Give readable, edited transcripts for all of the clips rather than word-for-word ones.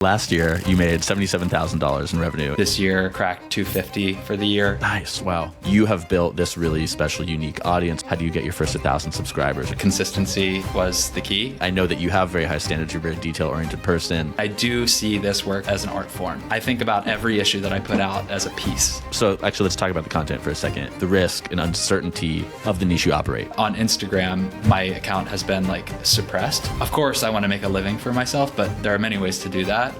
Last year, you made $77,000 in revenue. This year, cracked 250 for the year. Nice. Wow. You have built this really special, unique audience. How do you get your first 1,000 subscribers? Consistency was the key. I know that you have very high standards. You're a very detail-oriented person. I do see this work as an art form. I think about every issue that I put out as a piece. So actually, let's talk about the content for a second. The risk and uncertainty of the niche you operate. On Instagram, my account has been suppressed. Of course, I want to make a living for myself, but there are many ways to do that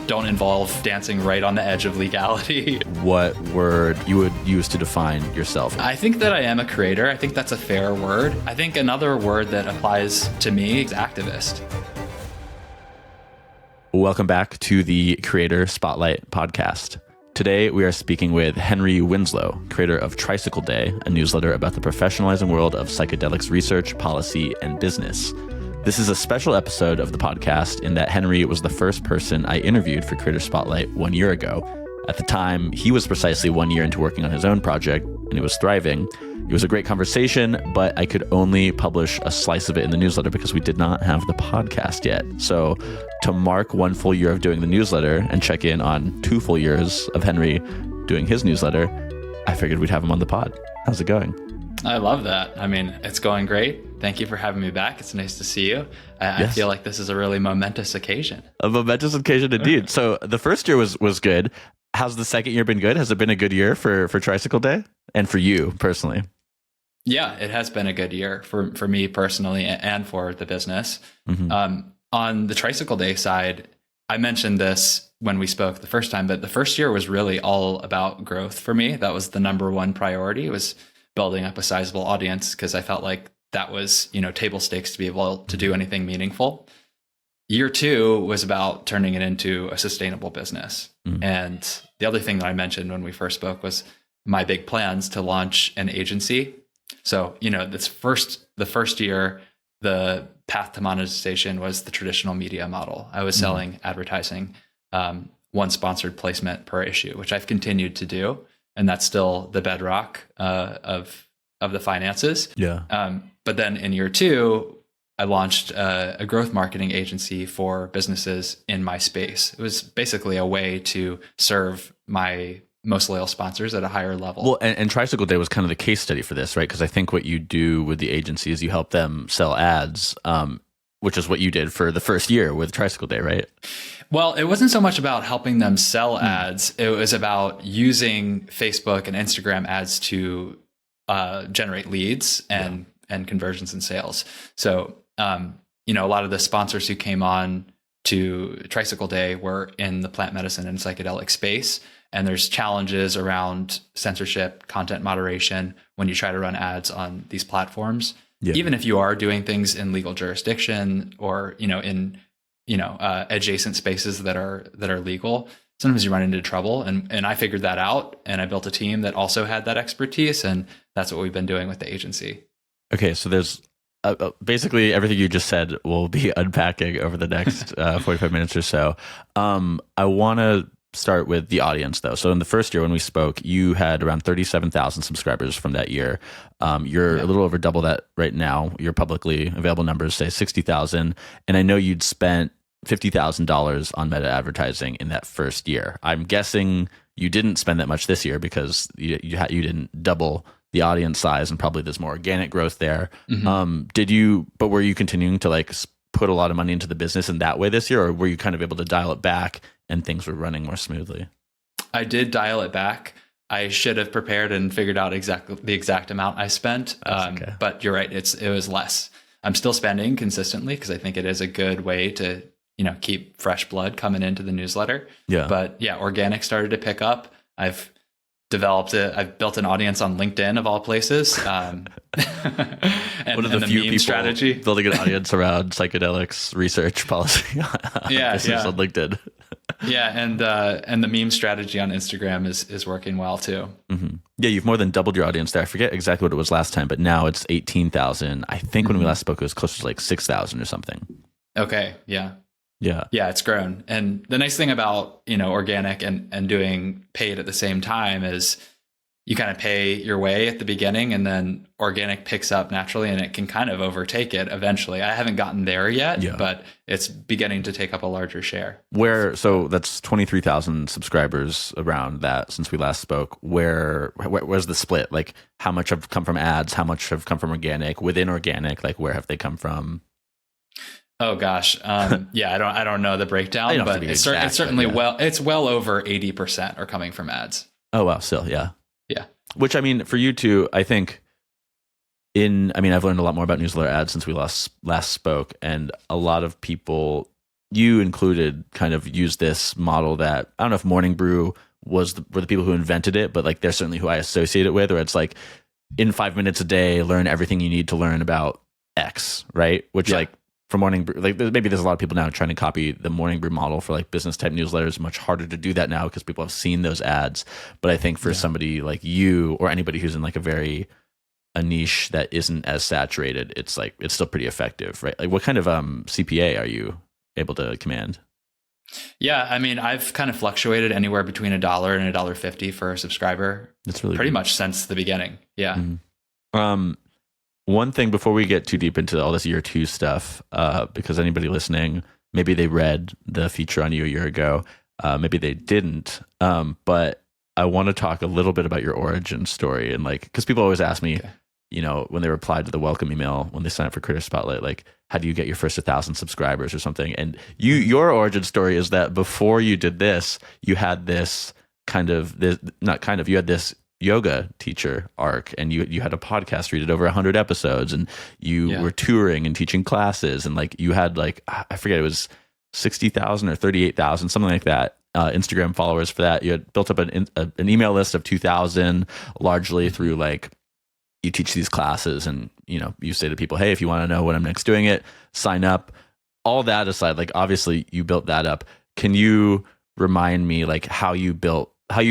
don't involve dancing right on the edge of legality. What word you would use to define yourself? I think that I am a creator. I think that's a fair word. I think another word that applies to me is activist. Welcome back to the Creator Spotlight podcast. Today, we are speaking with Henry Winslow, creator of Tricycle Day, a newsletter about the professionalizing world of psychedelics research, policy, and business. This is a special episode of the podcast in that Henry was the first person I interviewed for Creator Spotlight 1 year ago. At the time, he was precisely 1 year into working on his own project, and he was thriving. It was a great conversation, but I could only publish a slice of it in the newsletter because we did not have the podcast yet. So to mark 1 full year of doing the newsletter and check in on 2 full years of Henry doing his newsletter, I figured we'd have him on the pod. How's it going? I love that. I mean, it's going great. Thank you for having me back. It's nice to see you. I feel like this is a really momentous occasion. A momentous occasion indeed. So the first year was good. How's the second year been good? Has it been a good year for Tricycle Day and for you personally? Yeah, it has been a good year for me personally and for the business. Mm-hmm. On the Tricycle Day side, I mentioned this when we spoke the first time, but the first year was really all about growth for me. That was the number one priority. It was building up a sizable audience because I felt like that was, table stakes to be able to do anything meaningful. Year 2 was about turning it into a sustainable business. Mm. And the other thing that I mentioned when we first spoke was my big plans to launch an agency. So, the first year, the path to monetization was the traditional media model. I was selling advertising, 1 sponsored placement per issue, which I've continued to do. And that's still the bedrock of the finances. Yeah. But then in year 2, I launched a growth marketing agency for businesses in my space. It was basically a way to serve my most loyal sponsors at a higher level. Well, and Tricycle Day was kind of the case study for this, right? Because I think what you do with the agency is you help them sell ads, which is what you did for the first year with Tricycle Day, right? Well, it wasn't so much about helping them sell ads. It was about using Facebook and Instagram ads to generate leads and conversions and sales. So, a lot of the sponsors who came on to Tricycle Day were in the plant medicine and psychedelic space. And there's challenges around censorship, content moderation when you try to run ads on these platforms. Yeah. Even if you are doing things in legal jurisdiction or, in adjacent spaces that are legal, sometimes you run into trouble. And I figured that out, and I built a team that also had that expertise, and that's what we've been doing with the agency. Okay, so there's basically everything you just said we'll be unpacking over the next 45 minutes or so. I want to start with the audience, though. So in the first year when we spoke, you had around 37,000 subscribers from that year. You're a little over double that right now. Your publicly available numbers say 60,000. And I know you'd spent $50,000 on meta advertising in that first year. I'm guessing you didn't spend that much this year because you didn't double the audience size, and probably there's more organic growth there. Mm-hmm. But were you continuing to put a lot of money into the business in that way this year, or were you kind of able to dial it back and things were running more smoothly? I did dial it back. I should have prepared and figured out the exact amount I spent. Okay. But you're right. It was less. I'm still spending consistently because I think it is a good way to, keep fresh blood coming into the newsletter. Yeah. But yeah, organic started to pick up. I've built an audience on LinkedIn of all places. And one of the few people strategy. Building an audience around psychedelics research policy. On LinkedIn. Yeah, and the meme strategy on Instagram is working well too. Mm-hmm. Yeah, you've more than doubled your audience there. I forget exactly what it was last time, but now it's 18,000. I think when we last spoke, it was close to 6,000 or something. Okay, yeah. Yeah. Yeah, it's grown. And the nice thing about, organic and doing paid at the same time is, you kind of pay your way at the beginning, and then organic picks up naturally, and it can kind of overtake it eventually. I haven't gotten there yet, but it's beginning to take up a larger share. So that's 23,000 subscribers around that since we last spoke. Where's the split? Like, how much have come from ads? How much have come from organic? Within organic, like, where have they come from? Oh gosh, yeah, I don't know the breakdown, but it's certainly it's well over 80% are coming from ads. Oh wow, still, yeah. Which, I mean, for you two, I think I've learned a lot more about newsletter ads since we last spoke, and a lot of people, you included, kind of use this model that, I don't know if Morning Brew were the people who invented it, but like they're certainly who I associate it with, where it's like, in 5 minutes a day, learn everything you need to learn about X, right? Which like, for Morning Brew, like maybe there's a lot of people now trying to copy the Morning Brew model for like business type newsletters. Much harder to do that now because people have seen those ads. But I think for somebody like you, or anybody who's in like a niche that isn't as saturated, it's still pretty effective, right? Like, what kind of CPA are you able to command? Yeah, I mean, I've kind of fluctuated anywhere between $1 and $1.50 for a subscriber. That's really pretty much since the beginning. Yeah. Mm-hmm. One thing before we get too deep into all this year 2 stuff, because anybody listening, maybe they read the feature on you a year ago, maybe they didn't, but I want to talk a little bit about your origin story. And like, because people always ask me, when they reply to the welcome email, when they sign up for Creator Spotlight, like, how do you get your first 1,000 subscribers or something? And your origin story is that before you did this, you had this you had this yoga teacher arc, and you had a podcast where you did over 100 episodes, and you were touring and teaching classes, and like you had like, I forget, it was 60,000 or 38,000, something like that, Instagram followers for that. You had built up an email list of 2,000, largely through like, you teach these classes, and you say to people, hey, if you want to know when I'm next doing it, sign up. All that aside, like, obviously you built that up. Can you remind me like how you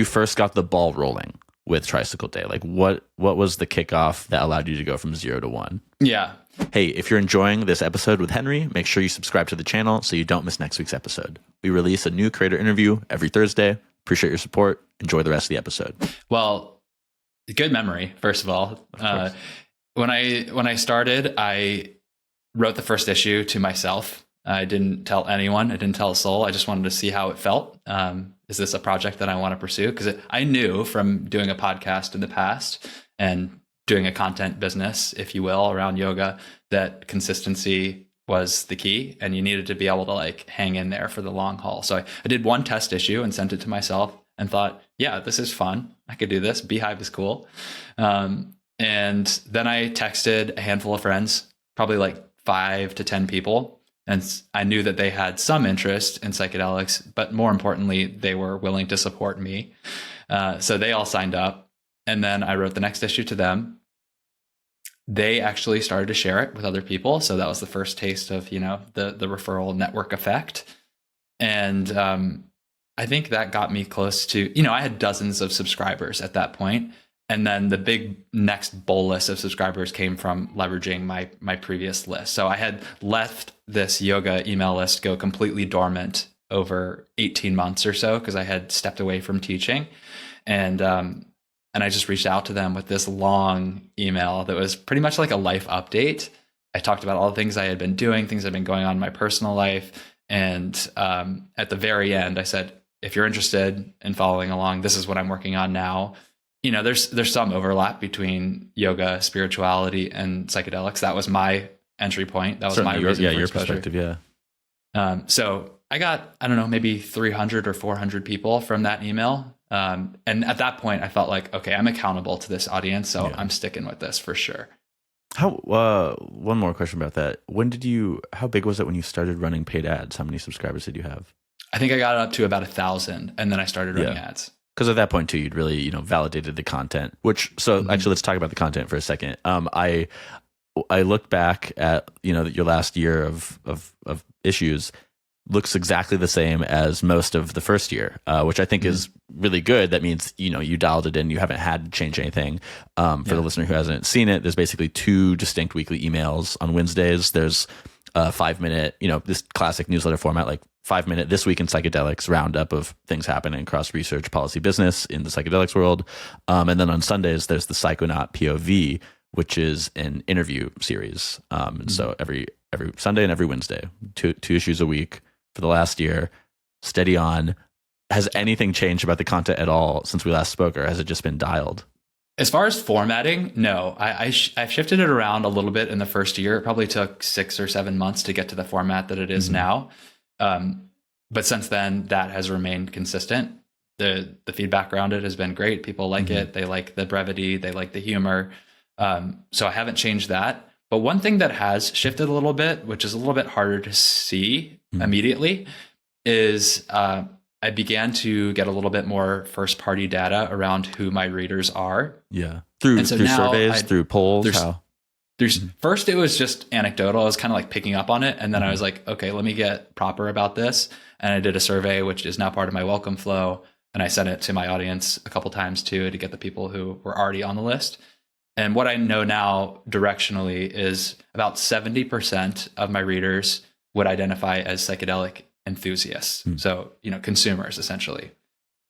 first got the ball rolling with Tricycle Day? Like, what was the kickoff that allowed you to go from 0 to 1? Yeah. Hey, if you're enjoying this episode with Henry, make sure you subscribe to the channel so you don't miss next week's episode. We release a new creator interview every Thursday. Appreciate your support. Enjoy the rest of the episode. Well, good memory, first of all. When I started, I wrote the first issue to myself. I didn't tell anyone. I didn't tell a soul. I just wanted to see how it felt. Is this a project that I want to pursue? Because I knew from doing a podcast in the past and doing a content business, if you will, around yoga, that consistency was the key, and you needed to be able to like hang in there for the long haul. So I did one test issue and sent it to myself and thought, yeah, this is fun. I could do this. Beehive is cool. And then I texted a handful of friends, probably like 5 to 10 people. And I knew that they had some interest in psychedelics, but more importantly, they were willing to support me. So they all signed up. And then I wrote the next issue to them. They actually started to share it with other people. So that was the first taste of, the referral network effect. And I think that got me close to, I had dozens of subscribers at that point. And then the big next bolus of subscribers came from leveraging my previous list. So I had left this yoga email list go completely dormant over 18 months or so because I had stepped away from teaching. And I just reached out to them with this long email that was pretty much like a life update. I talked about all the things I had been doing, things that had been going on in my personal life. And at the very end, I said, if you're interested in following along, this is what I'm working on now. There's some overlap between yoga, spirituality, and psychedelics. That was my entry point. That was certainly my reason for your exposure. Perspective, yeah. So I got, I don't know, maybe 300 or 400 people from that email. And at that point, I felt like, okay, I'm accountable to this audience, so I'm sticking with this for sure. One more question about that. How big was it when you started running paid ads? How many subscribers did you have? I think I got up to about 1,000, and then I started running ads. Because at that point too, you'd really, validated the content. Actually, let's talk about the content for a second. I looked back at your last year of issues. Looks exactly the same as most of the first year, which I think is really good. That means you dialed it in. You haven't had to change anything. For the listener who hasn't seen it, there's basically 2 distinct weekly emails on Wednesdays. There's 5-minute, this classic newsletter format, like 5-minute this week in psychedelics roundup of things happening across research, policy, business in the psychedelics world. And then on Sundays, there's the Psychonaut POV, which is an interview series. And so every Sunday and every Wednesday, two issues a week for the last year, steady on. Has anything changed about the content at all since we last spoke, or has it just been dialed? As far as formatting, no. I've shifted it around a little bit in the first year. It probably took 6 or 7 months to get to the format that it is now. But since then, that has remained consistent. The feedback around it has been great. People like it. They like the brevity. They like the humor. So I haven't changed that. But one thing that has shifted a little bit, which is a little bit harder to see immediately, is I began to get a little bit more first-party data around who my readers are. Yeah, through surveys, through polls. First, it was just anecdotal. I was kind of like picking up on it, and then I was like, okay, let me get proper about this. And I did a survey, which is now part of my welcome flow, and I sent it to my audience a couple times too to get the people who were already on the list. And what I know now directionally is about 70% of my readers would identify as psychedelic enthusiasts. So, consumers essentially.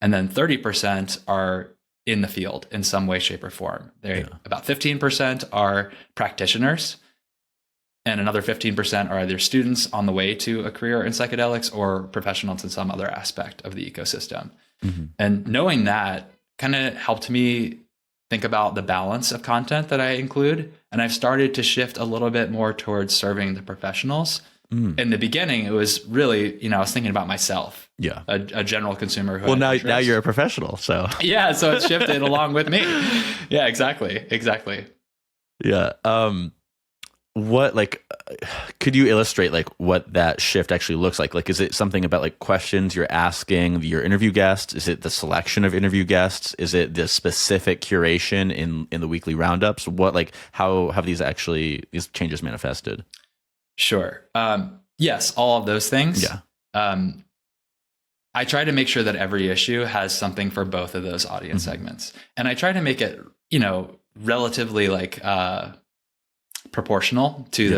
And then 30% are in the field in some way, shape, or form. About 15% are practitioners, and another 15% are either students on the way to a career in psychedelics or professionals in some other aspect of the ecosystem. And knowing that kind of helped me think about the balance of content that I include. And I've started to shift a little bit more towards serving the professionals. In the beginning, it was really, I was thinking about myself. Yeah. A general consumer. Who now you're a professional. So yeah. So it's shifted along with me. Yeah, exactly. Yeah. Could you illustrate what that shift actually looks like? Is it something about questions you're asking your interview guests? Is it the selection of interview guests? Is it the specific curation in the weekly roundups? How have these changes manifested? Sure. Yes, all of those things. Yeah. I try to make sure that every issue has something for both of those audience segments. And I try to make it, relatively proportional to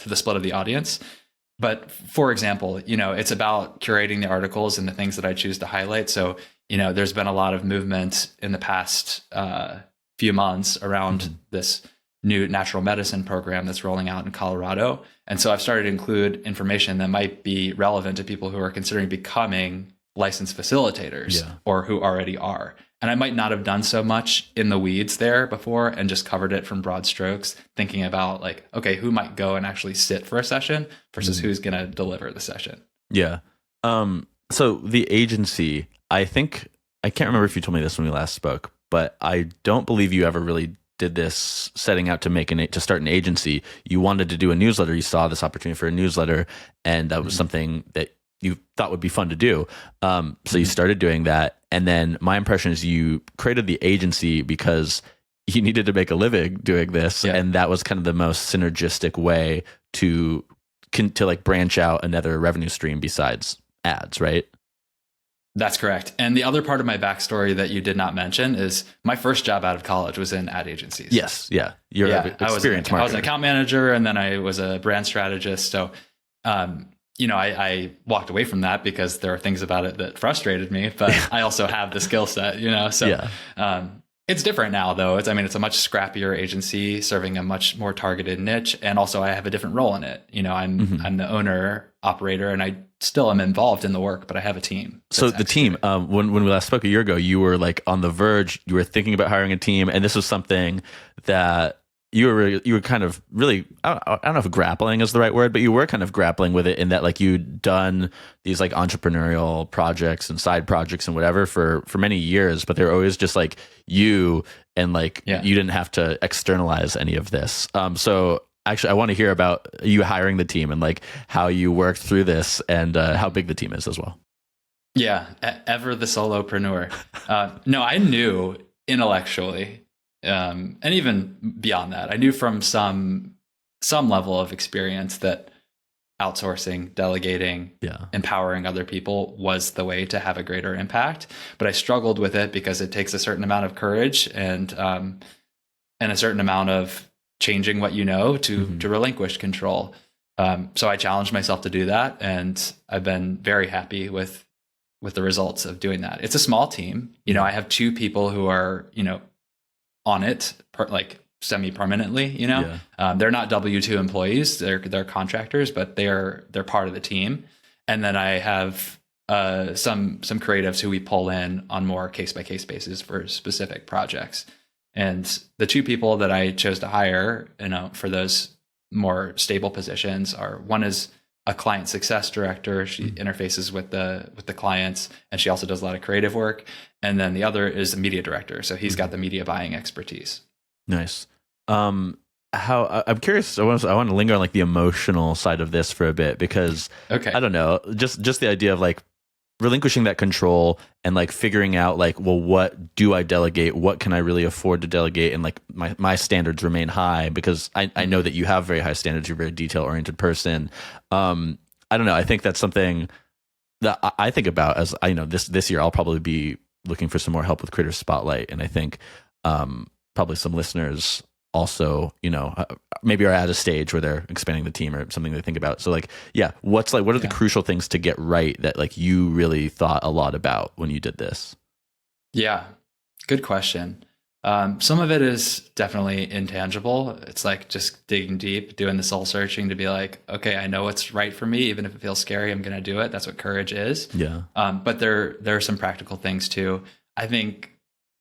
the split of the audience. But for example, it's about curating the articles and the things that I choose to highlight. So, there's been a lot of movement in the past few months around this new natural medicine program that's rolling out in Colorado. And so I've started to include information that might be relevant to people who are considering becoming licensed facilitators or who already are. And I might not have done so much in the weeds there before and just covered it from broad strokes, thinking about okay, who might go and actually sit for a session versus who's going to deliver the session. Yeah. So the agency, I can't remember if you told me this when we last spoke, but I don't believe you ever really did this setting out to start an agency. You wanted to do a newsletter. You saw this opportunity for a newsletter, and that was something that you thought would be fun to do. So you started doing that. And then my impression is you created the agency because you needed to make a living doing this. Yeah. And that was kind of the most synergistic way to branch out another revenue stream besides ads, right? That's correct. And the other part of my backstory that you did not mention is my first job out of college was in ad agencies. Yes. Yeah. You're an experienced marketer. I was an account manager, and then I was a brand strategist. So, I walked away from that because there are things about it that frustrated me, but I also have the skill set, so it's different now though. It's a much scrappier agency serving a much more targeted niche. And also I have a different role in it. I'm the owner operator, and I still am involved in the work, but I have a team. So the team, when we last spoke a year ago, you were on the verge, you were thinking about hiring a team. And this was something that you were kind of really, I don't know if grappling is the right word, but you were kind of grappling with it in that you'd done these entrepreneurial projects and side projects and whatever for many years, but they're always just you and you didn't have to externalize any of this. So actually I want to hear about you hiring the team and how you worked through this and how big the team is as well. Yeah. Ever the solopreneur. No, I knew intellectually, and even beyond that, I knew from some level of experience that outsourcing, delegating, empowering other people was the way to have a greater impact. But I struggled with it because it takes a certain amount of courage and a certain amount of changing what to relinquish control. So I challenged myself to do that, and I've been very happy with the results of doing that. It's a small team. I have 2 people who are, on it like semi-permanently, they're not W-2 employees, they're contractors, but they're part of the team. And then I have some creatives who we pull in on more case-by-case basis for specific projects. And the 2 people that I chose to hire, for those more stable positions are, one is a client success director. She interfaces with the clients, and she also does a lot of creative work. And then the other is a media director. So he's got the media buying expertise. Nice. I'm curious. I want to linger on like the emotional side of this for a bit, because I don't know, just the idea of like relinquishing that control and like figuring out like, well, what do I delegate? What can I really afford to delegate? And like my standards remain high, because I know that you have very high standards. You're a very detail oriented person. I don't know. I think that's something that I think about as this year, I'll probably be looking for some more help with Creator Spotlight. And I think probably some listeners also, maybe are at a stage where they're expanding the team or something they think about. So like, what are the crucial things to get right that like you really thought a lot about when you did this? Yeah, good question. Some of it is definitely intangible. It's like just digging deep, doing the soul searching to be like, okay, I know what's right for me. Even if it feels scary, I'm going to do it. That's what courage is. Yeah. But there are some practical things too. I think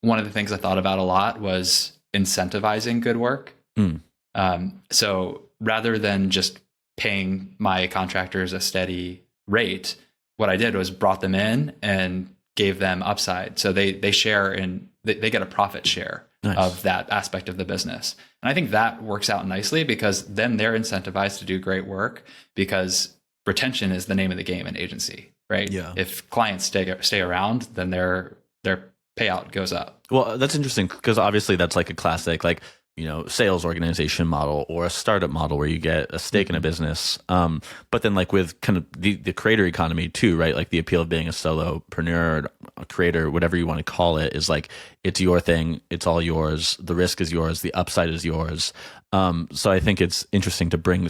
one of the things I thought about a lot was incentivizing good work. So rather than just paying my contractors a steady rate, what I did was brought them in and gave them upside. So they share they get a profit share of that aspect of the business. And I think that works out nicely, because then they're incentivized to do great work, because retention is the name of the game in agency, right? Yeah. If clients stay around, then their payout goes up. Well, that's interesting, because obviously that's like a classic, like, sales organization model or a startup model where you get a stake in a business. But then like with kind of the creator economy too, right? Like the appeal of being a solopreneur, a creator, whatever you want to call it, is like, it's your thing. It's all yours. The risk is yours. The upside is yours. So I think it's interesting to bring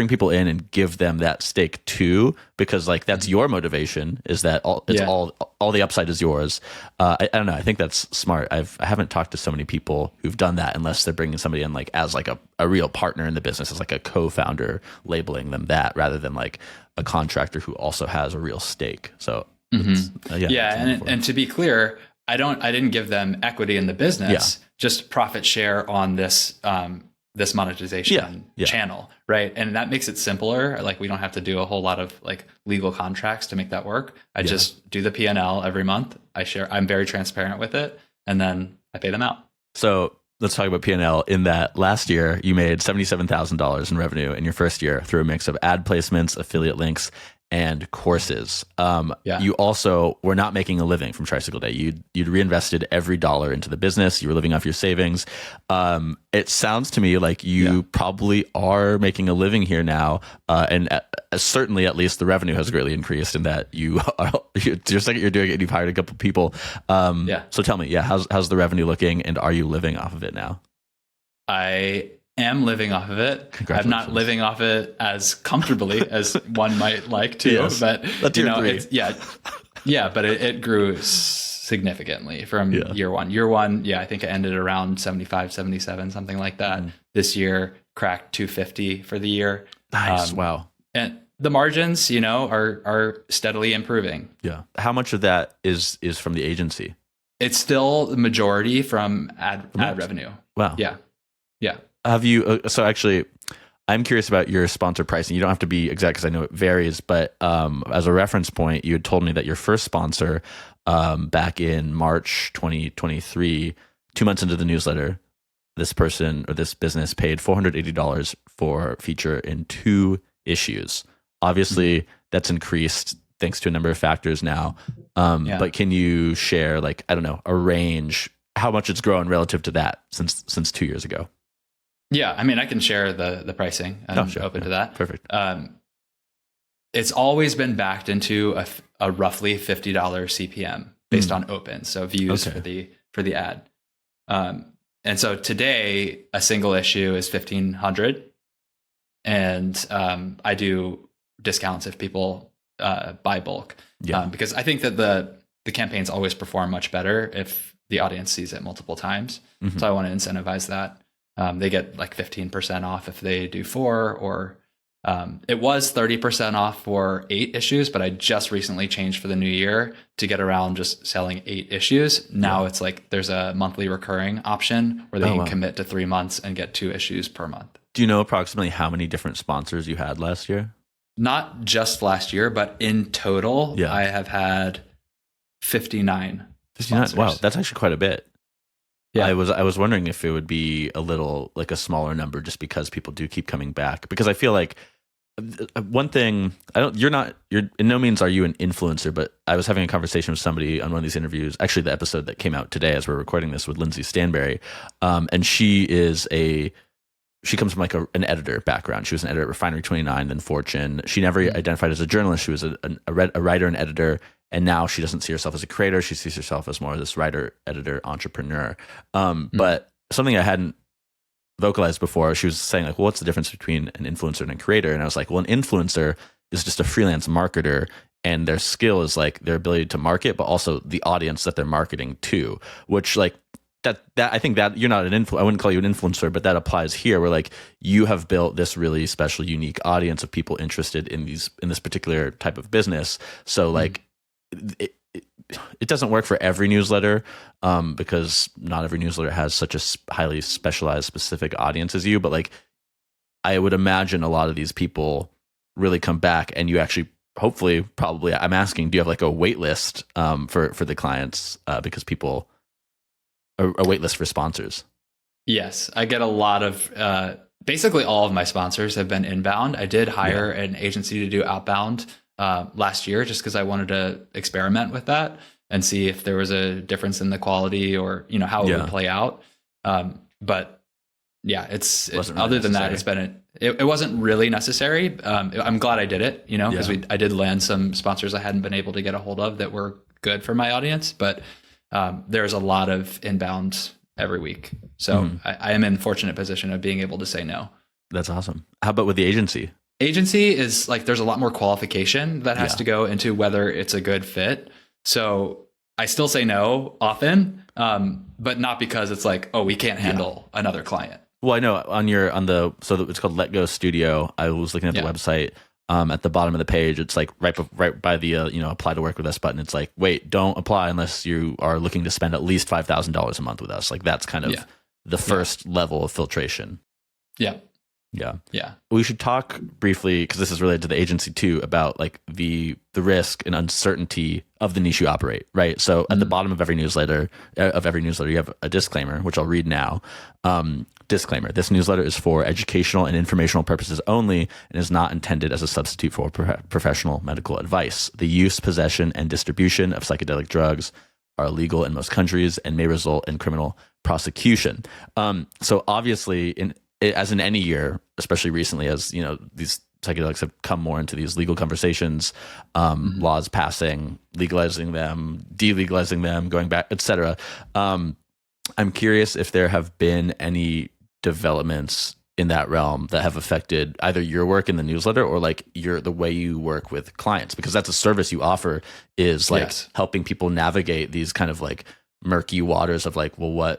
people in and give them that stake too, because like that's your motivation, is that all the upside is yours. I don't know. I think that's smart. I haven't talked to so many people who've done that, unless they're bringing somebody in like as like a real partner in the business, as like a co-founder, labeling them that, rather than like a contractor who also has a real stake. So and to be clear, I didn't give them equity in the business, just profit share on this this monetization channel, right? And that makes it simpler. Like we don't have to do a whole lot of like legal contracts to make that work. I just do the P&L every month. I'm very transparent with it, and then I pay them out. So let's talk about P&L. In that last year, you made $77,000 in revenue in your first year through a mix of ad placements, affiliate links, and courses. You also were not making a living from Tricycle Day. You'd reinvested every dollar into the business. You were living off your savings. It sounds to me like you probably are making a living here now, and certainly at least the revenue has greatly increased in that you're saying you're doing it and you've hired a couple people. So tell me, how's the revenue looking, and are you living off of it now? I am living off of it. I'm not living off it as comfortably as one might like to, but but it grew significantly from year one. Year one, I think it ended around 75, 77, something like that. This year cracked 250 for the year. Nice. Wow. And the margins, are steadily improving. Yeah. How much of that is from the agency? It's still the majority from ad revenue. Wow. Yeah. Have you, so actually, I'm curious about your sponsor pricing. You don't have to be exact, because I know it varies, but as a reference point, you had told me that your first sponsor back in March 2023, 2 months into the newsletter, this person or this business paid $480 for feature in 2 issues. Obviously, that's increased thanks to a number of factors now. But can you share, like, I don't know, a range, how much it's grown relative to that since 2 years ago? Yeah, I mean, I can share the pricing. I'm open to that. Perfect. It's always been backed into a roughly $50 CPM based on open, so views for the ad. And so today, a single issue is $1,500, and I do discounts if people buy bulk. Because I think that the campaigns always perform much better if the audience sees it multiple times. So I want to incentivize that. They get like 15% off if they do 4, or it was 30% off for 8 issues, but I just recently changed for the new year to get around just selling 8 issues. Now it's like there's a monthly recurring option where they can commit to 3 months and get 2 issues per month. Do you know approximately how many different sponsors you had last year? Not just last year, but in total, I have had 59. 59. Wow, that's actually quite a bit. Yeah, I was wondering if it would be a little like a smaller number, just because people do keep coming back. Because I feel like one thing, you're in no means are you an influencer, but I was having a conversation with somebody on one of these interviews, actually the episode that came out today as we're recording this, with Lindsay Stanberry, and she comes from like an editor background. She was an editor at Refinery 29, then Fortune. She never identified as a journalist. She was a writer and editor. And now she doesn't see herself as a creator. She sees herself as more of this writer, editor, entrepreneur. But something I hadn't vocalized before, she was saying like, well, what's the difference between an influencer and a creator? And I was like, well, an influencer is just a freelance marketer, and their skill is like their ability to market, but also the audience that they're marketing to, which like that I think that you're not an I wouldn't call you an influencer, but that applies here, where like you have built this really special, unique audience of people interested in this particular type of business. So like, it doesn't work for every newsletter, because not every newsletter has such a highly specialized, specific audience as you. But like, I would imagine a lot of these people really come back, and you actually, hopefully, probably, I'm asking, do you have like a wait list for the clients, because people a wait list for sponsors? Yes, I get a lot of. Basically, all of my sponsors have been inbound. I did hire an agency to do outbound last year, just because I wanted to experiment with that and see if there was a difference in the quality, or how it would play out. But yeah, other than that, it's been it wasn't really necessary. I'm glad I did it, because I did land some sponsors I hadn't been able to get a hold of that were good for my audience. But there's a lot of inbound every week, so I am in the fortunate position of being able to say no. That's awesome. How about with the agency? Agency is like, there's a lot more qualification that has to go into whether it's a good fit. So I still say no often, but not because it's like, oh, we can't handle another client. Well, I know so it's called Let Go Studio. I was looking at the website. At the bottom of the page, it's like right by the apply to work with us button. It's like, wait, don't apply unless you are looking to spend at least $5,000 a month with us. Like, that's kind of the first level of filtration. Yeah. We should talk briefly, because this is related to the agency too, about like the risk and uncertainty of the niche you operate, right? So at the bottom of every newsletter, you have a disclaimer, which I'll read now. Disclaimer: this newsletter is for educational and informational purposes only, and is not intended as a substitute for professional medical advice. The use, possession, and distribution of psychedelic drugs are illegal in most countries and may result in criminal prosecution. So obviously, as in any year, especially recently, as these psychedelics have come more into these legal conversations, laws passing, legalizing them, delegalizing them, going back, etc. I'm curious if there have been any developments in that realm that have affected either your work in the newsletter or like the way you work with clients, because that's a service you offer, is like helping people navigate these kind of like murky waters of like, well,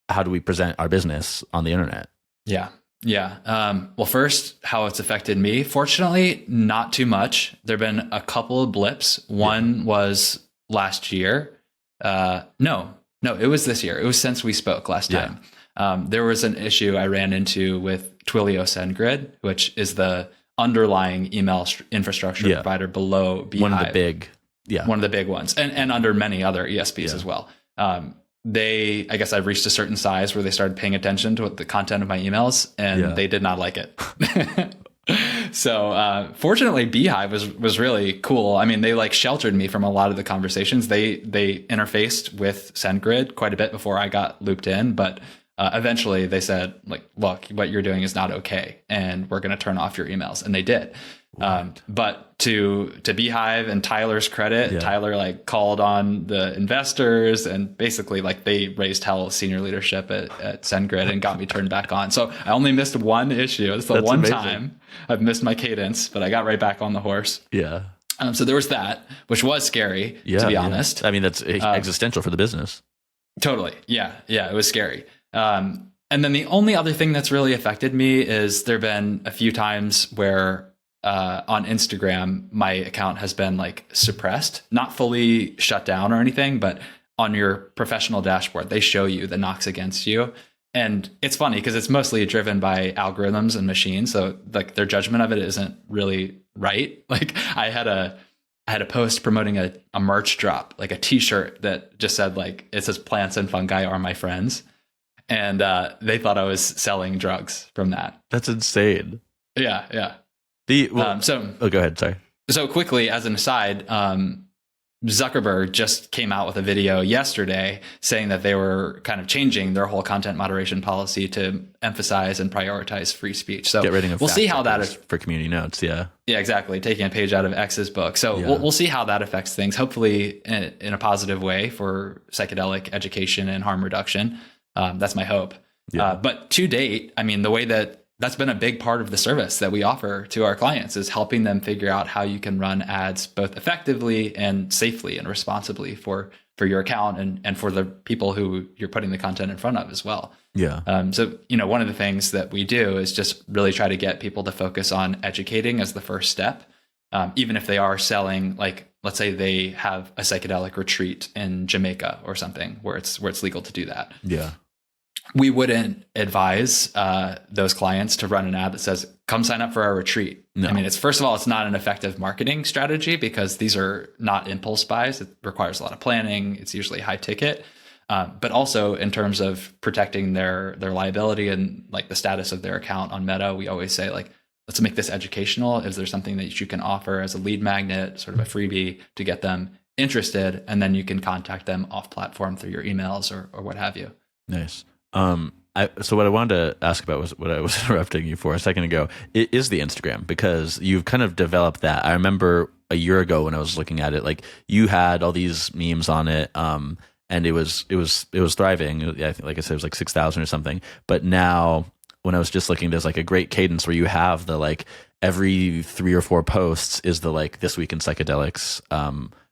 how do we present our business on the internet? Yeah. Well, first, how it's affected me. Fortunately, not too much. There've been a couple of blips. One was last year. No, it was this year. It was since we spoke last time. There was an issue I ran into with Twilio SendGrid, which is the underlying email infrastructure provider below Beehive. One of the big ones, and under many other ESPs as well. I guess I've reached a certain size where they started paying attention to the content of my emails, and they did not like it. So fortunately, Beehive was really cool. I mean, they like sheltered me from a lot of the conversations. They interfaced with SendGrid quite a bit before I got looped in, but eventually they said, like, look, what you're doing is not okay, and we're going to turn off your emails. And they did. But to Beehive and Tyler's credit, Yeah. Tyler like called on the investors and basically like they raised hell with senior leadership at SendGrid and got me turned back on. So I only missed one issue. It's the That's one amazing. time I've missed my cadence, but I got right back on the horse. Yeah. So there was that, which was scary, to be honest. I mean, that's existential for the business. Totally. Yeah. It was scary. And then the only other thing that's really affected me is there've been a few times where on Instagram, my account has been like suppressed, not fully shut down or anything, but on your professional dashboard, they show you the knocks against you. And it's funny because it's mostly driven by algorithms and machines. So like their judgment of it isn't really right. Like I had a post promoting a merch drop, like a t-shirt that just said like, it says plants and fungi are my friends. And they thought I was selling drugs from that. That's insane. Yeah. Oh, go ahead. Sorry. So quickly, as an aside, Zuckerberg just came out with a video yesterday saying that they were kind of changing their whole content moderation policy to emphasize and prioritize free speech. So we'll see how that is for community notes. Yeah, exactly. Taking a page out of X's book. So we'll see how that affects things, hopefully in a positive way for psychedelic education and harm reduction. That's my hope. Yeah. But to date, I mean, the way that's been a big part of the service that we offer to our clients is helping them figure out how you can run ads both effectively and safely and responsibly for your account and for the people who you're putting the content in front of as well. Yeah. So, one of the things that we do is just really try to get people to focus on educating as the first step. Even if they are selling, like, let's say they have a psychedelic retreat in Jamaica or something where it's legal to do that. Yeah. We wouldn't advise those clients to run an ad that says, come sign up for our retreat. No. I mean, first of all, it's not an effective marketing strategy because these are not impulse buys. It requires a lot of planning. It's usually high ticket. But also in terms of protecting their liability and like the status of their account on Meta, we always say like, let's make this educational. Is there something that you can offer as a lead magnet, sort of a freebie to get them interested? And then you can contact them off platform through your emails or what have you. Nice. So what I wanted to ask about was what I was interrupting you for a second ago. It is the Instagram, because you've kind of developed that. I remember a year ago when I was looking at it, like you had all these memes on it, and it was thriving. I think, like I said, it was like 6,000 or something. But now when I was just looking, there's like a great cadence where you have the like every 3 or 4 posts is the like this week in psychedelics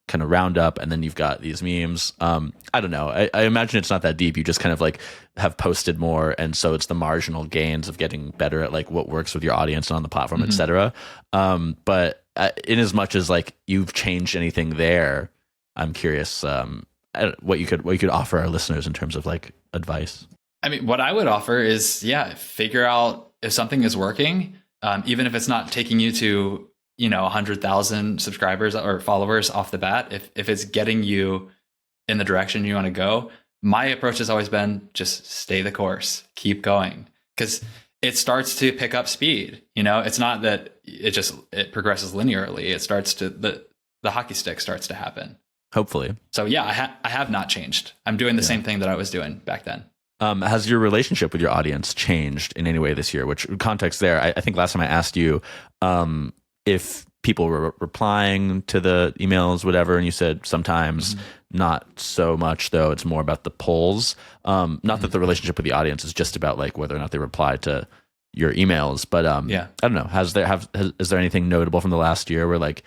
kind of roundup, and then you've got these memes. I don't know. I imagine it's not that deep. You just kind of like have posted more, and so it's the marginal gains of getting better at like what works with your audience and on the platform, et cetera. But in as much as like you've changed anything there, I'm curious what you could offer our listeners in terms of like advice. I mean, what I would offer is, figure out if something is working, even if it's not taking you to 100,000 subscribers or followers off the bat. If it's getting you in the direction you want to go, my approach has always been just stay the course, keep going, because it starts to pick up speed. It's not that it progresses linearly. It starts to the hockey stick starts to happen. Hopefully. So I have not changed. I'm doing the same thing that I was doing back then. Has your relationship with your audience changed in any way this year? Which context there? I think last time I asked you if people were replying to the emails, whatever, and you said sometimes not so much, though it's more about the polls. Not that the relationship with the audience is just about like whether or not they reply to your emails, but I don't know. Is there anything notable from the last year where like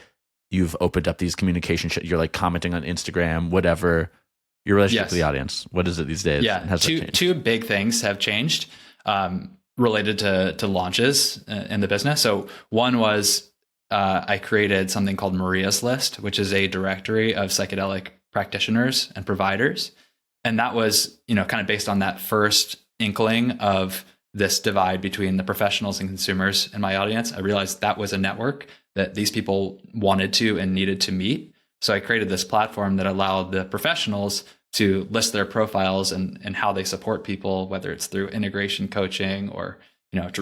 you've opened up these communication you're like commenting on Instagram, whatever, your relationship with the audience? What is it these days? Yeah, two big things have changed related to launches in the business. So one was I created something called Maria's List, which is a directory of psychedelic practitioners and providers. And that was, kind of based on that first inkling of this divide between the professionals and consumers in my audience. I realized that was a network that these people wanted to and needed to meet. So I created this platform that allowed the professionals to list their profiles and how they support people, whether it's through integration coaching or,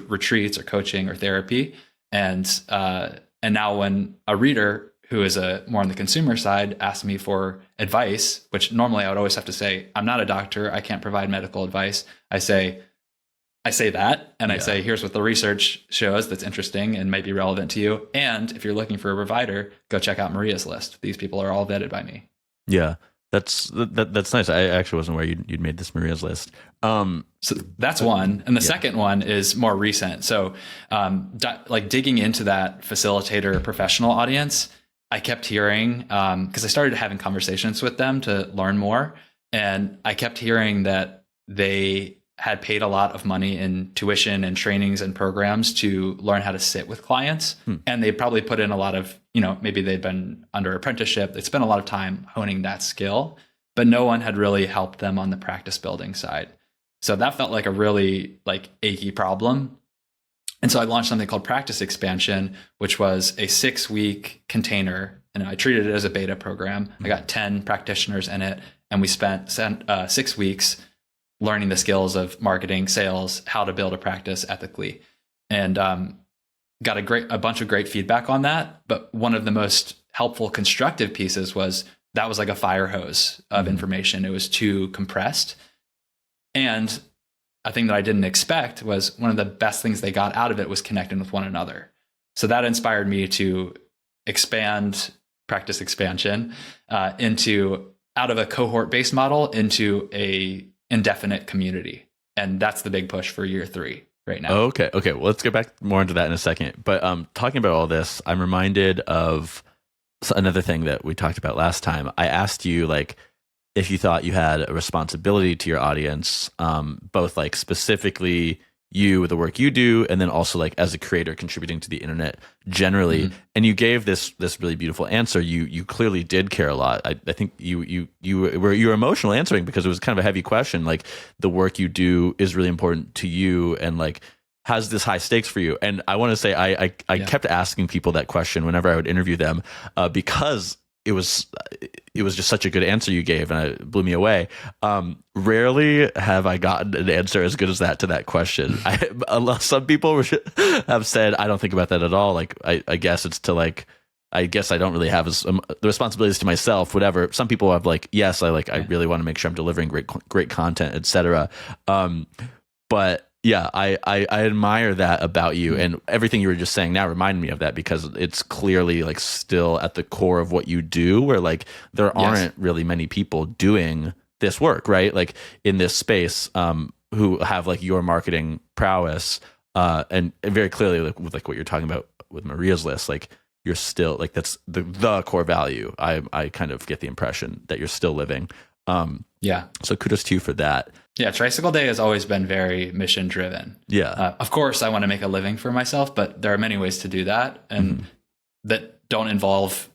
retreats or coaching or therapy. And now when a reader who is more on the consumer side asks me for advice, which normally I would always have to say, I'm not a doctor, I can't provide medical advice. I say, I say that, and I say, here's what the research shows that's interesting and might be relevant to you. And if you're looking for a provider, go check out Maria's list. These people are all vetted by me. Yeah, that's nice. I actually wasn't aware you'd made this Maria's list. So that's one. And the second one is more recent. So like digging into that facilitator professional audience, I kept hearing, because I started having conversations with them to learn more. And I kept hearing that they had paid a lot of money in tuition and trainings and programs to learn how to sit with clients. And they probably put in a lot of, maybe they'd been under apprenticeship. They spent a lot of time honing that skill, but no one had really helped them on the practice building side. So that felt like a really like achy problem. And so I launched something called Practice Expansion, which was a 6-week container. And I treated it as a beta program. I got 10 practitioners in it. And we spent 6 weeks learning the skills of marketing, sales, how to build a practice ethically, and got a bunch of great feedback on that. But one of the most helpful constructive pieces was that was like a fire hose of information. It was too compressed. And a thing that I didn't expect was one of the best things they got out of it was connecting with one another. So that inspired me to expand Practice Expansion out of a cohort-based model into a indefinite community. And that's the big push for year 3 right now. Okay. Well, let's get back more into that in a second. But talking about all this, I'm reminded of another thing that we talked about last time. I asked you, like, if you thought you had a responsibility to your audience, both like specifically you, the work you do, and then also like as a creator contributing to the internet generally. And you gave this really beautiful answer. You clearly did care a lot. I think you were emotional answering, because it was kind of a heavy question. Like, the work you do is really important to you, and like has this high stakes for you. And I want to say I kept asking people that question whenever I would interview them, because it was just such a good answer you gave, and it blew me away. Rarely have I gotten an answer as good as that to that question. Some people have said, I don't think about that at all. Like, I guess it's to like, I guess I don't really have the responsibilities to myself, whatever. Some people have like, yes, I really want to make sure I'm delivering great content, etc. But yeah, I admire that about you, and everything you were just saying now reminded me of that, because it's clearly like still at the core of what you do, where like there aren't really many people doing this work, right? Like in this space, who have like your marketing prowess, and very clearly like with like what you're talking about with Maria's list, like you're still like, that's the core value. I kind of get the impression that you're still living. So kudos to you for that. Yeah, Tricycle Day has always been very mission driven. Yeah. Of course, I want to make a living for myself, but there are many ways to do that, and that don't involve,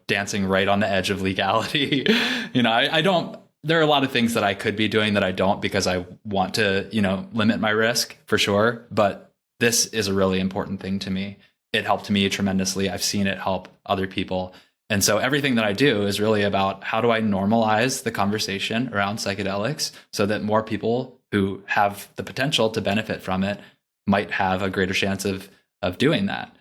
dancing right on the edge of legality. I don't. There are a lot of things that I could be doing that I don't, because I want to, limit my risk for sure. But this is a really important thing to me. It helped me tremendously. I've seen it help other people. And so everything that I do is really about how do I normalize the conversation around psychedelics so that more people who have the potential to benefit from it might have a greater chance of doing that.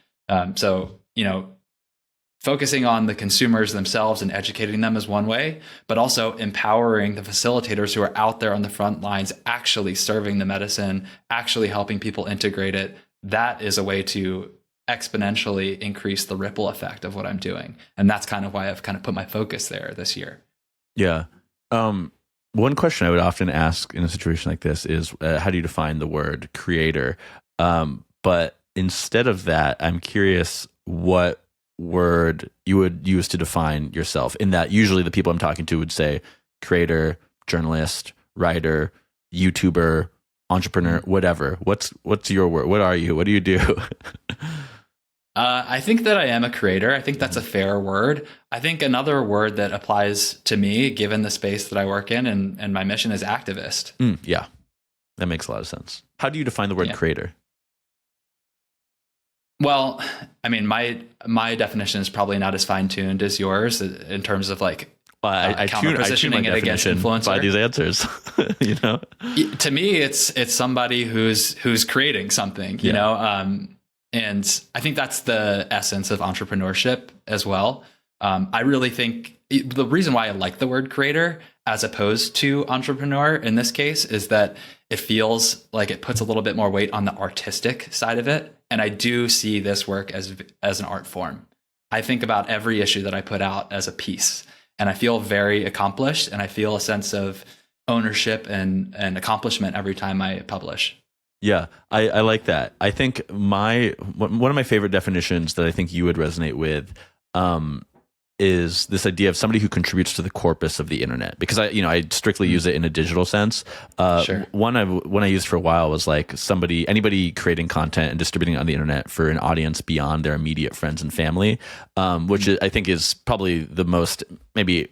Focusing on the consumers themselves and educating them is one way, but also empowering the facilitators who are out there on the front lines, actually serving the medicine, actually helping people integrate it. That is a way to exponentially increase the ripple effect of what I'm doing. And that's kind of why I've kind of put my focus there this year. Yeah. One question I would often ask in a situation like this is, how do you define the word creator? But instead of that, I'm curious what word you would use to define yourself, in that usually the people I'm talking to would say creator, journalist, writer, YouTuber, entrepreneur, whatever. What's your word? What are you? What do you do? I think that I am a creator. I think that's a fair word. I think another word that applies to me, given the space that I work in and my mission, is activist. Yeah, that makes a lot of sense. How do you define the word creator? Well, I mean, my definition is probably not as fine-tuned as yours in terms of like, I tune my definition by these answers. To me, it's somebody who's creating something. And I think that's the essence of entrepreneurship as well. I really think the reason why I like the word creator as opposed to entrepreneur in this case is that it feels like it puts a little bit more weight on the artistic side of it. And I do see this work as an art form. I think about every issue that I put out as a piece, and I feel very accomplished, and I feel a sense of ownership and accomplishment every time I publish. Yeah, I like that. I think one of my favorite definitions that I think you would resonate with is this idea of somebody who contributes to the corpus of the internet, because I strictly use it in a digital sense. Sure. One I used for a while was like anybody creating content and distributing it on the internet for an audience beyond their immediate friends and family, which I think is probably the most maybe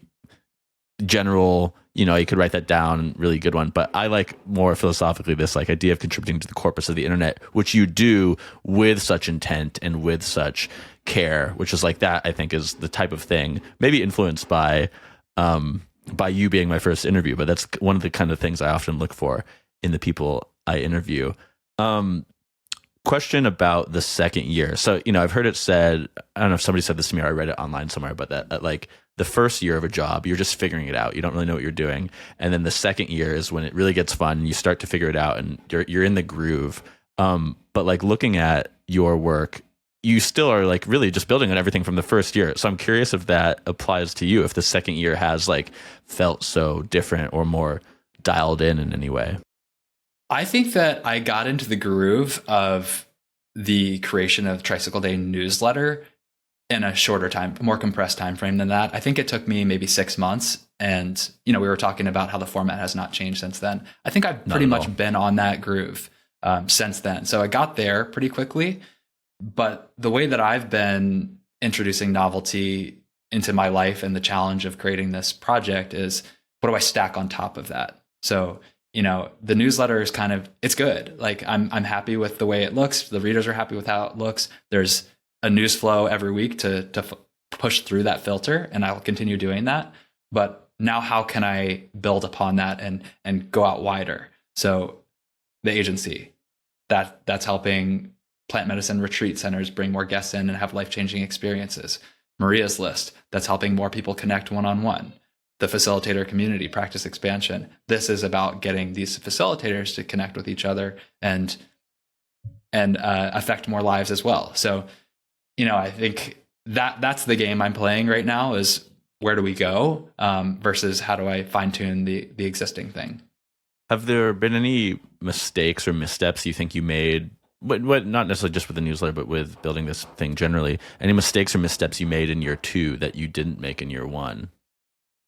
general. You could write that down, really good one. But I like more philosophically this like idea of contributing to the corpus of the internet, which you do with such intent and with such care, which is like that, I think, is the type of thing, maybe influenced by you being my first interview, but that's one of the kind of things I often look for in the people I interview. Question about the second year. So, I've heard it said, I don't know if somebody said this to me or I read it online somewhere, but that like the first year of a job, you're just figuring it out. You don't really know what you're doing. And then the second year is when it really gets fun and you start to figure it out and you're in the groove. But like looking at your work, you still are like really just building on everything from the first year. So I'm curious if that applies to you, if the second year has like felt so different or more dialed in any way. I think that I got into the groove of the creation of Tricycle Day newsletter in a shorter time, more compressed time frame than that. I think it took me maybe 6 months. And, we were talking about how the format has not changed since then. I think I've pretty much been on that groove since then. So I got there pretty quickly. But the way that I've been introducing novelty into my life and the challenge of creating this project is, what do I stack on top of that? So, the newsletter is it's good. Like I'm happy with the way it looks. The readers are happy with how it looks. There's a news flow every week to push through that filter, and I'll continue doing that. But now how can I build upon that and go out wider? So the agency, that's helping plant medicine retreat centers bring more guests in and have life-changing experiences. Maria's List, that's helping more people connect one-on-one. The facilitator community, practice expansion. This is about getting these facilitators to connect with each other and affect more lives as well. So, I think that's the game I'm playing right now is where do we go versus how do I fine tune the existing thing? Have there been any mistakes or missteps you think you made? What not necessarily just with the newsletter, but with building this thing generally. Any mistakes or missteps you made in year 2 that you didn't make in year 1?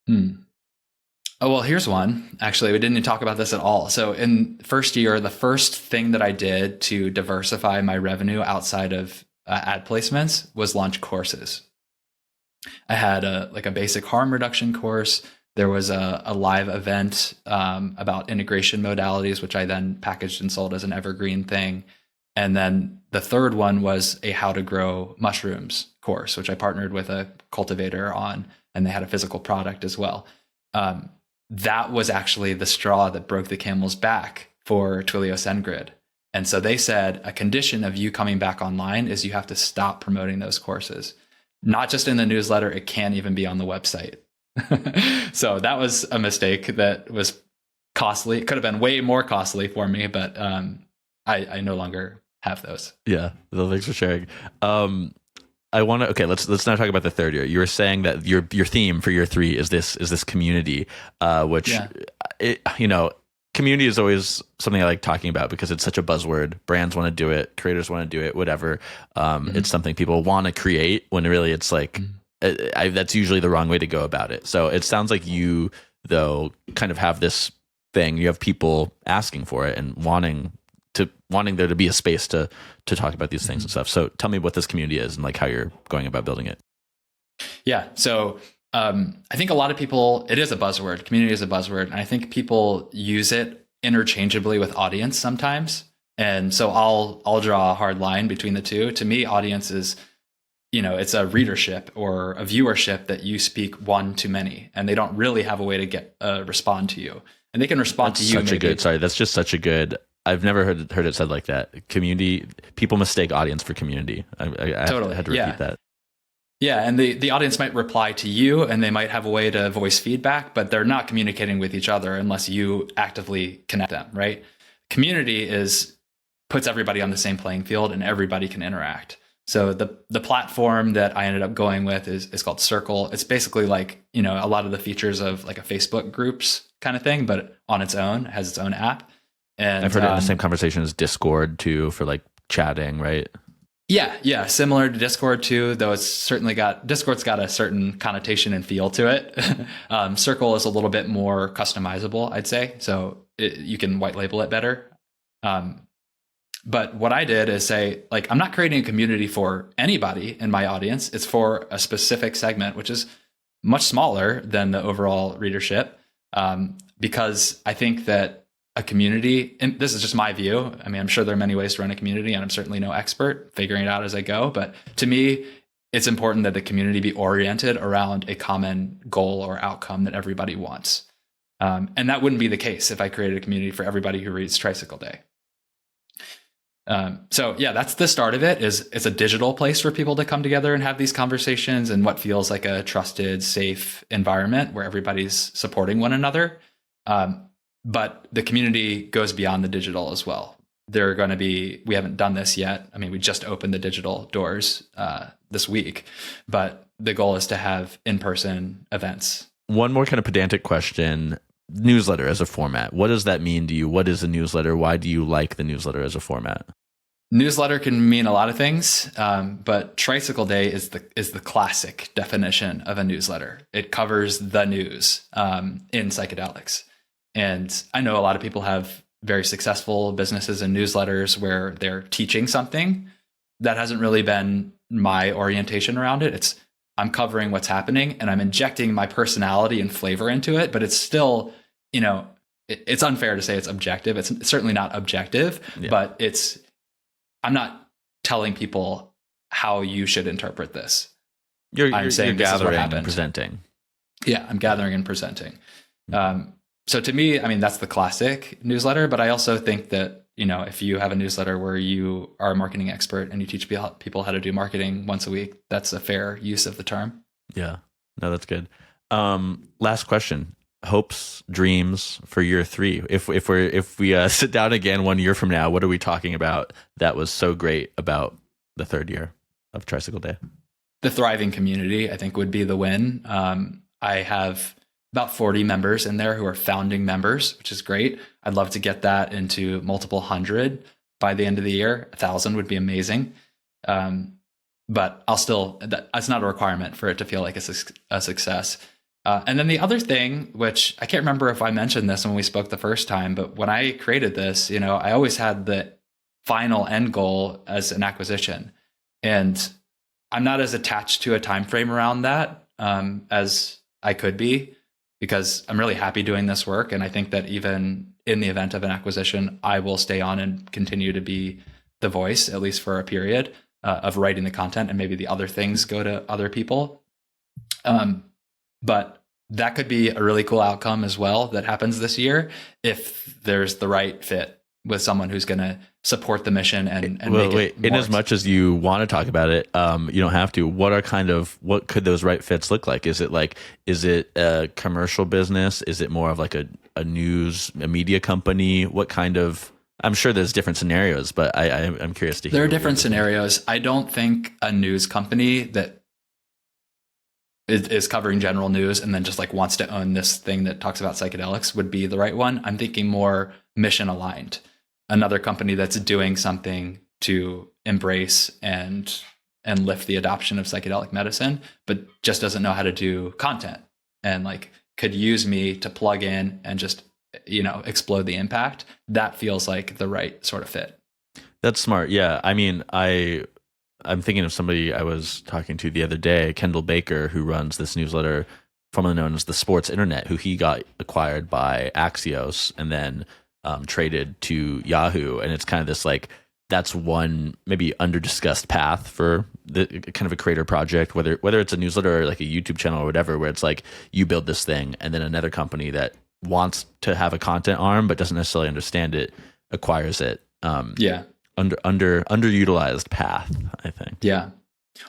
Oh, well, here's one. Actually, we didn't talk about this at all. So in first year, the first thing that I did to diversify my revenue outside of ad placements was launch courses. I had a basic harm reduction course. There was a live event about integration modalities, which I then packaged and sold as an evergreen thing. And then the third one was a how to grow mushrooms course, which I partnered with a cultivator on, and they had a physical product as well. That was actually the straw that broke the camel's back for Twilio SendGrid. And so they said a condition of you coming back online is you have to stop promoting those courses. Not just in the newsletter, it can't even be on the website. So that was a mistake that was costly. It could have been way more costly for me, but I no longer have those. Yeah, well, thanks for sharing. I want to. Okay, let's now talk about the third year. You were saying that your theme for year 3 is this community, which community is always something I like talking about because it's such a buzzword. Brands want to do it, creators want to do it, whatever. It's something people want to create when really it's like that's usually the wrong way to go about it. So it sounds like you though kind of have this thing. You have people asking for it and wanting there to be a space to talk about these things and stuff. So tell me what this community is and like how you're going about building it. Yeah. So I think a lot of people, it is a buzzword. Community is a buzzword. And I think people use it interchangeably with audience sometimes. And so I'll draw a hard line between the two. To me, audience is, it's a readership or a viewership that you speak one to many, and they don't really have a way to get respond to you. And they can respond to you. That's just such a good. I've never heard it said like that. Community, people mistake audience for community. I totally had to repeat that. Yeah, and the audience might reply to you and they might have a way to voice feedback, but they're not communicating with each other unless you actively connect them, right? Community puts everybody on the same playing field and everybody can interact. So the platform that I ended up going with is called Circle. It's basically like, a lot of the features of like a Facebook groups kind of thing, but on its own, it has its own app. And I've heard it in the same conversation as Discord too, for like chatting, right? Yeah, similar to Discord too, though Discord's got a certain connotation and feel to it. Circle is a little bit more customizable, I'd say. So you can white label it better. But what I did is say, like, I'm not creating a community for anybody in my audience. It's for a specific segment, which is much smaller than the overall readership. Because I think that a community, and this is just my view. I mean, I'm sure there are many ways to run a community, and I'm certainly no expert, figuring it out as I go. But to me, it's important that the community be oriented around a common goal or outcome that everybody wants. And that wouldn't be the case if I created a community for everybody who reads Tricycle Day. So yeah, that's the start of it. It's a digital place for people to come together and have these conversations in what feels like a trusted, safe environment where everybody's supporting one another. But the community goes beyond the digital as well. We haven't done this yet. I mean, we just opened the digital doors this week, but the goal is to have in-person events. One more kind of pedantic question. Newsletter as a format. What does that mean to you? What is a newsletter? Why do you like the newsletter as a format? Newsletter can mean a lot of things, but Tricycle Day is the classic definition of a newsletter. It covers the news in psychedelics. And I know a lot of people have very successful businesses and newsletters where they're teaching something. That hasn't really been my orientation around it. I'm covering what's happening and I'm injecting my personality and flavor into it, but it's still, it's unfair to say it's objective. It's certainly not objective, but I'm not telling people how you should interpret this. You're gathering and presenting. Yeah, I'm gathering and presenting. So to me, I mean, that's the classic newsletter, but I also think that, if you have a newsletter where you are a marketing expert and you teach people how to do marketing once a week, that's a fair use of the term. Yeah, no, that's good. Last question. Hopes, dreams for year 3. If we sit down again 1 year from now, what are we talking about that was so great about the 3rd year of Tricycle Day? The thriving community, I think, would be the win. I have about 40 members in there who are founding members, which is great. I'd love to get that into multiple hundred by the end of the year. 1,000 would be amazing. But that's not a requirement for it to feel like a success. And then the other thing, which I can't remember if I mentioned this when we spoke the first time, but when I created this, I always had the final end goal as an acquisition. And I'm not as attached to a time frame around that as I could be, because I'm really happy doing this work. And I think that even in the event of an acquisition, I will stay on and continue to be the voice, at least for a period of writing the content, and maybe the other things go to other people. But that could be a really cool outcome as well that happens this year if there's the right fit with someone who's going to support the mission and make it more. In as much as you want to talk about it, you don't have to. What could those right fits look like? Is it a commercial business? Is it more of like a media company? What kind of? I'm sure there's different scenarios, but I'm curious to hear. There are different scenarios. I don't think a news company that is covering general news and then just like wants to own this thing that talks about psychedelics would be the right one. I'm thinking more mission aligned. Another company that's doing something to embrace and lift the adoption of psychedelic medicine, but just doesn't know how to do content and like could use me to plug in and just, explode the impact. That feels like the right sort of fit. That's smart. Yeah. I mean, I'm thinking of somebody I was talking to the other day, Kendall Baker, who runs this newsletter formerly known as the Sports Internet, who he got acquired by Axios and then traded to Yahoo. And it's kind of this like, that's one maybe under-discussed path for the kind of a creator project, whether it's a newsletter or like a YouTube channel or whatever, where it's like you build this thing and then another company that wants to have a content arm but doesn't necessarily understand it acquires it. Underutilized path, I think. Yeah.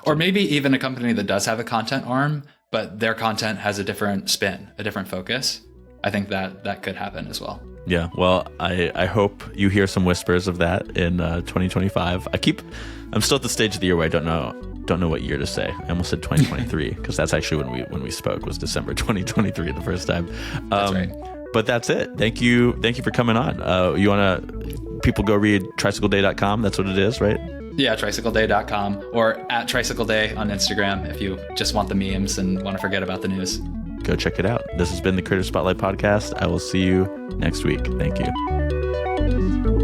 Or maybe even a company that does have a content arm, but their content has a different spin, a different focus. I think that could happen as well. Yeah, well, I hope you hear some whispers of that in 2025. I'm still at the stage of the year where I don't know what year to say. I almost said 2023 because that's actually when we spoke, was December 2023 the first time. That's right. But that's it. Thank you for coming on. People go read tricycleday.com. That's what it is, right? Yeah, tricycleday.com or at tricycleday on Instagram if you just want the memes and want to forget about the news. Go check it out. This has been the Creator Spotlight Podcast. I will see you next week. Thank you.